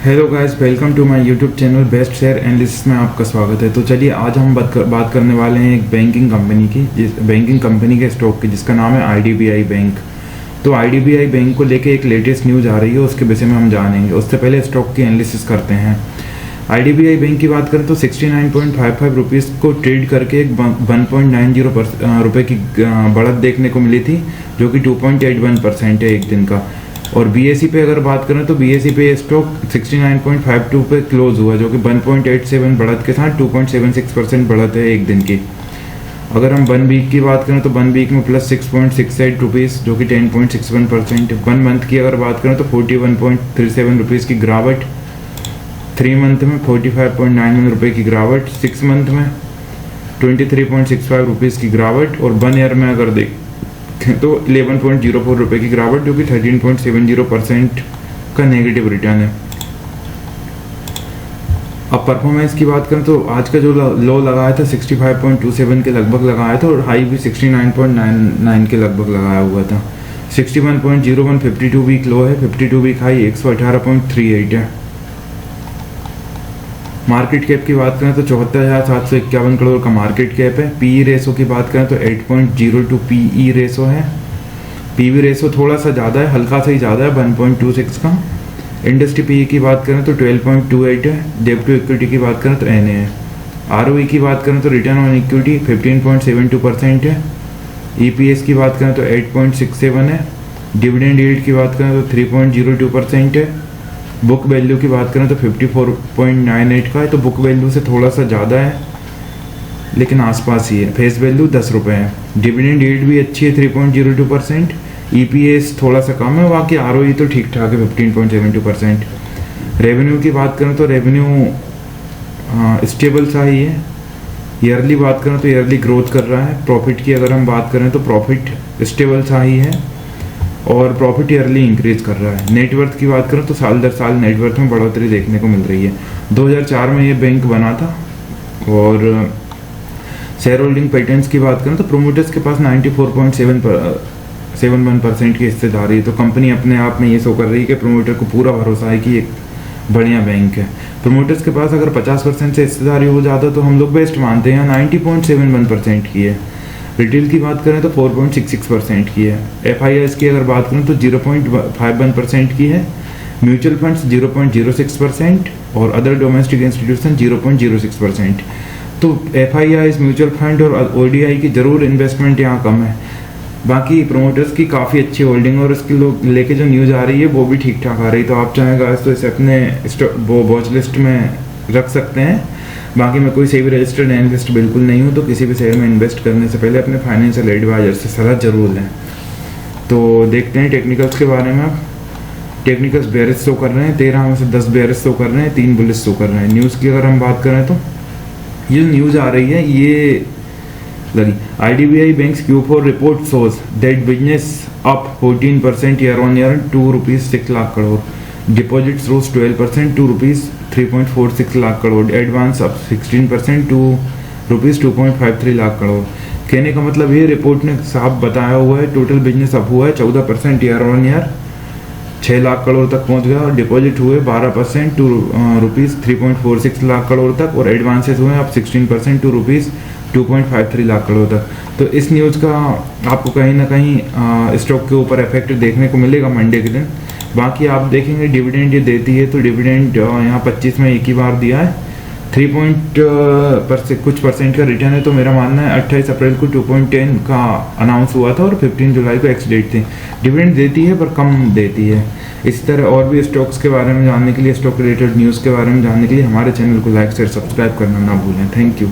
Hello guys, welcome to my YouTube channel best share analysis में आपका स्वागत है। तो चलिए आज हम बात करने वाले हैं एक बैंकिंग कंपनी की, बैंकिंग कंपनी के स्टॉक की, जिसका नाम है आईडीबीआई बैंक। तो आईडीबीआई बैंक को लेके एक लेटेस्ट न्यूज़ आ रही है, उसके विषय में हम जानेंगे। उससे पहले स्टॉक की एनालिसिस करते हैं। आईडीबीआई बैंक की बात करें तो 69.55 रुपीज़ को ट्रेड करके एक 1.90 रुपये की बढ़त देखने को मिली थी, जो कि 2.81% है एक दिन का। और बीएसई पे अगर बात करें तो बीएसई पे स्टॉक 69.52 पे क्लोज हुआ, जो कि 1.87 बढ़त के साथ 2.76% बढ़त है एक दिन की। अगर हम 1 वीक की बात करें तो 1 वीक में प्लस 6.68 रुपीज़, जो कि 10.61%। 1 मंथ की अगर बात करें तो 41.37 रुपीज़ की गिरावट, 3 मंथ में 45.91 रुपये की गिरावट, 6 मंथ में 23.65 रुपीज़ की गिरावट, और 1 ईयर में अगर देखें तो 11.04 रुपये की गिरावट, जो कि 13.70% का नेगेटिव रिटर्न है। अब परफॉर्मेंस की बात करें तो आज का जो लो लगाया था 65.27 के लगभग लगाया था, और हाई भी 69.99 के लगभग लगाया हुआ था। 61.01 52 वीक लो है, 52 वीक हाई 118.38 है। मार्केट कैप की बात करें तो 74,751 करोड़ का मार्केट कैप है। पीई रेशो की बात करें तो 8.02 पीई रेशो है। पीवी रेशो थोड़ा सा ज़्यादा है, हल्का सा ही ज़्यादा है, 1.26 का। इंडस्ट्री पीई की बात करें तो 12.28 है। डेब्ट टू इक्विटी की बात करें तो एनए है। आरओई की बात करें तो रिटर्न ऑन इक्विटी 15.72% है। ईपीएस की बात करें तो 8.67 है। डिविडेंड यील्ड की बात करें तो 3.02% है। बुक वैल्यू की बात करें तो 54.98 का है, तो बुक वैल्यू से थोड़ा सा ज़्यादा है लेकिन आसपास ही है। फेस वैल्यू 10 रुपये है। डिविडेंड यील्ड भी अच्छी है 3.02%। ईपीएस थोड़ा सा कम है, बाकी आरओई तो ठीक ठाक है 15.72%। रेवेन्यू की बात करें तो रेवेन्यू स्टेबल सा ही है। ईयरली बात करें तो ईयरली ग्रोथ कर रहा है। प्रॉफिट की अगर हम बात करें तो प्रॉफिट स्टेबल सा ही है, और प्रॉफिट ईयरली इंक्रीज कर रहा है। नेटवर्थ की बात करें तो साल दर साल नेटवर्थ में बढ़ोतरी देखने को मिल रही है। 2004 में ये बैंक बना था। और शेयर होल्डिंग पैटर्न्स की बात करें तो प्रोमोटर्स के पास 94.71% की हिस्सेदारी है। तो कंपनी अपने आप में ये शो कर रही है कि प्रोमोटर को पूरा भरोसा है कि एक बढ़िया बैंक है। प्रोमोटर्स के पास अगर 50% से हिस्सेदारी हो जाता तो हम लोग बेस्ट मानते हैं। 90.71% की है। रिटेल की बात करें तो 4.66% की है। एफआईआईस की अगर बात करें तो 0.51% की है। म्यूचुअल फंड्स 0.06% और अदर डोमेस्टिक इंस्टीट्यूशन 0.06%। तो एफआईआईस, म्यूचुअल फंड और ओडीआई की ज़रूर इन्वेस्टमेंट यहाँ कम है। बाकी प्रोमोटर्स की काफ़ी अच्छी होल्डिंग, और इसकी लोग लेके जो न्यूज़ आ रही है वो भी ठीक ठाक आ रही है। तो आप चाहेगा तो इसे अपने वॉच लिस्ट में रख सकते हैं। बाकी मैं कोई सेबी रजिस्टर्ड एनालिस्ट बिल्कुल नहीं हूँ, तो किसी भी शेयर में इन्वेस्ट करने से पहले अपने फाइनेंशियल एडवाइजर से सलाह जरूर लें। तो देखते हैं टेक्निकल्स के बारे में। टेक्निकल्स बेयरिश शो कर रहे हैं, 13 में से 10 बेयरिश शो कर रहे हैं, 3 बुलिश शो कर रहे हैं। न्यूज़ की अगर हम बात करें तो ये न्यूज़ आ रही है, ये लगी IDBI bank's Q4 report shows that business up 14% year on year, 2 rupees 6 lakh crore. Deposits rose 12% टू rupees 3.46 lakh crore. Advance up 16% टू रुपीज़ 2.53 लाख करोड़। कहने का मतलब ये रिपोर्ट ने साफ बताया हुआ है, टोटल बिजनेस अप हुआ है 14% year on year, 6 lakh crore तक पहुंच गया। और डिपॉजिट हुए 12% टू रुपीज़ 3.46 लाख करोड़ तक, और एडवांसेस हुए अब 16% टू रुपीज़ 2.53 लाख करोड़ तक। तो इस न्यूज़ का आपको कहीं ना कहीं स्टॉक के ऊपर इफेक्ट देखने को मिलेगा मंडे के दिन। बाकी आप देखेंगे डिविडेंड ये देती है, तो डिविडेंड यहाँ 25 में एक ही बार दिया है। 3 कुछ परसेंट का रिटर्न है। तो मेरा मानना है 28 अप्रैल को 2.10 का अनाउंस हुआ था, और 15 जुलाई को एक्स डेट थी। डिविडेंड देती है पर कम देती है। इसी तरह और भी स्टॉक्स के बारे में जानने के लिए, स्टॉक रिलेटेड न्यूज़ के बारे में जानने के लिए हमारे चैनल को लाइक शेयर सब्सक्राइब करना ना भूलें। Thank you.